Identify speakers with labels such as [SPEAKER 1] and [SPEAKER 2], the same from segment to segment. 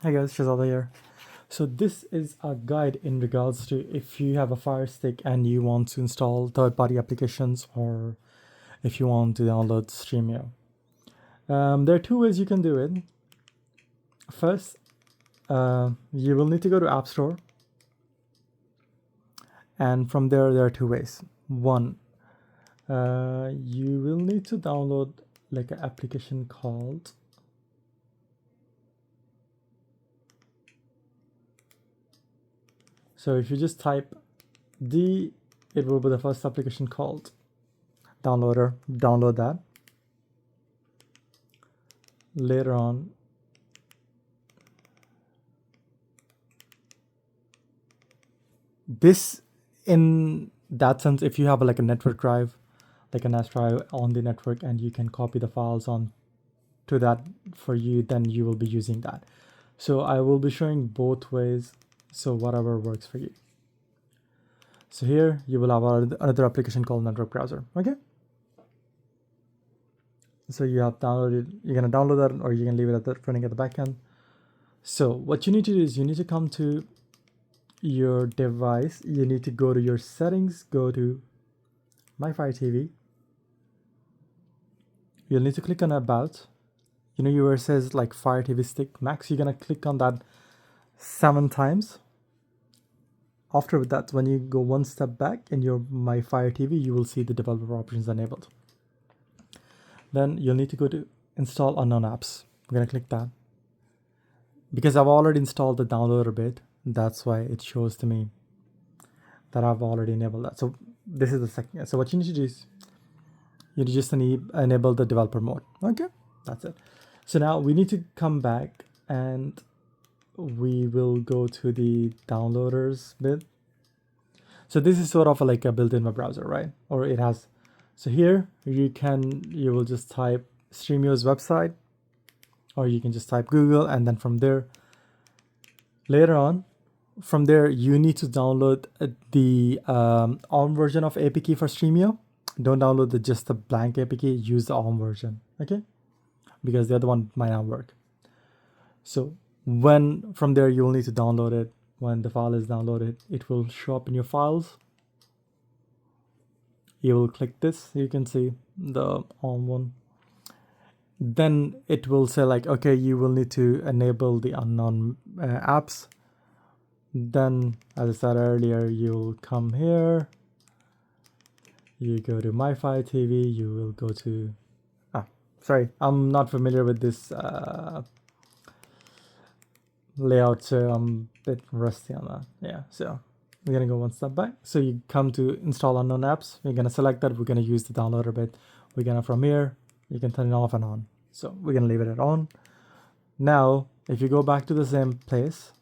[SPEAKER 1] Hey guys, Shazada here. So this is a guide in regards to if you have a Fire Stick and you want to install third-party applications, or if you want to download Streamio. There are two ways you can do it. First, you will need to go to App Store, and from there are two ways. One, you will need to download like an application called So if you just type it will be the first application called Downloader. Download that. Later on, this, in that sense, if you have like a network drive, like a NAS drive on the network, and you can copy the files on to that for you, then you will be using that. So I will be showing both ways, so whatever works for you. So here you will have another application called Network Browser. Okay. So you have downloaded. You're gonna download that, or you can leave it running at the back end. So what you need to do is you need to come to your device. You need to go to your settings. Go to My Fire TV. You'll need to click on About. You know where it says like Fire TV Stick Max. You're gonna click on that 7 times. After that, when you go one step back in your My Fire TV, you will see the developer options enabled. Then you'll need to go to Install Unknown Apps. I'm gonna click that. Because I've already installed the downloader bit, that's why it shows to me that I've already enabled that. So this is the second. So what you need to do is you just enable the developer mode. Okay, that's it. So now we need to come back and we will go to the downloaders bit. So this is sort of like a built-in web browser, right? Or it has. So here you will just type Streamio's website, or you can just type Google, and then from there, later on, from there you need to download the ARM version of APK for Streamio. Don't download just the blank APK. Use the ARM version, okay? Because the other one might not work. So from there you will need to download it. When the file is downloaded, it will show up in your files. You will click this. You can see the ARM one. Then it will say like, okay, you will need to enable the unknown apps. Then, as I said earlier, you'll come here. You go to My Fire TV. You will go to. Sorry, I'm not familiar with this layout, so I'm a bit rusty on that. Yeah, so we're gonna go one step back. So you come to Install Unknown Apps. We're gonna select that. We're gonna use the downloader bit. We're gonna, from here, you can turn it off and on. So we're gonna leave it on. Now, if you go back to the same place,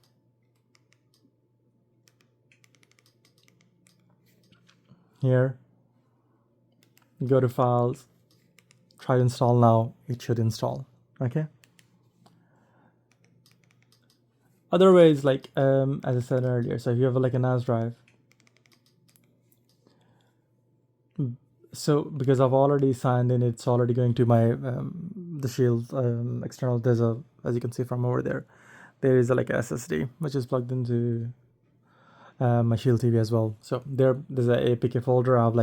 [SPEAKER 1] here, go to Files, try to install now. It should install. Okay. Other ways, like as I said earlier, so if you have like a NAS drive, so because I've already signed in, it's already going to my the Shield external. There's as you can see from over there, there is like a SSD which is plugged into my Shield TV as well. So there's a APK folder I've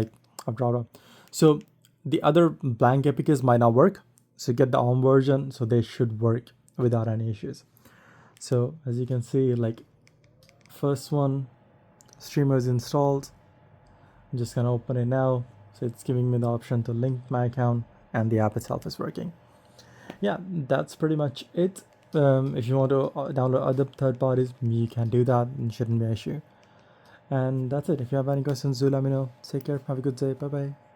[SPEAKER 1] brought up. So the other blank APKs might not work. So get the ARM version, so they should work without any issues. So as you can see, like first one, Streamio is installed. I'm just gonna open it now. So it's giving me the option to link my account, and the app itself is working. Yeah, that's pretty much it. If you want to download other third parties, you can do that, and shouldn't be an issue. And that's it. If you have any questions, do let me know. Take care. Have a good day. Bye bye.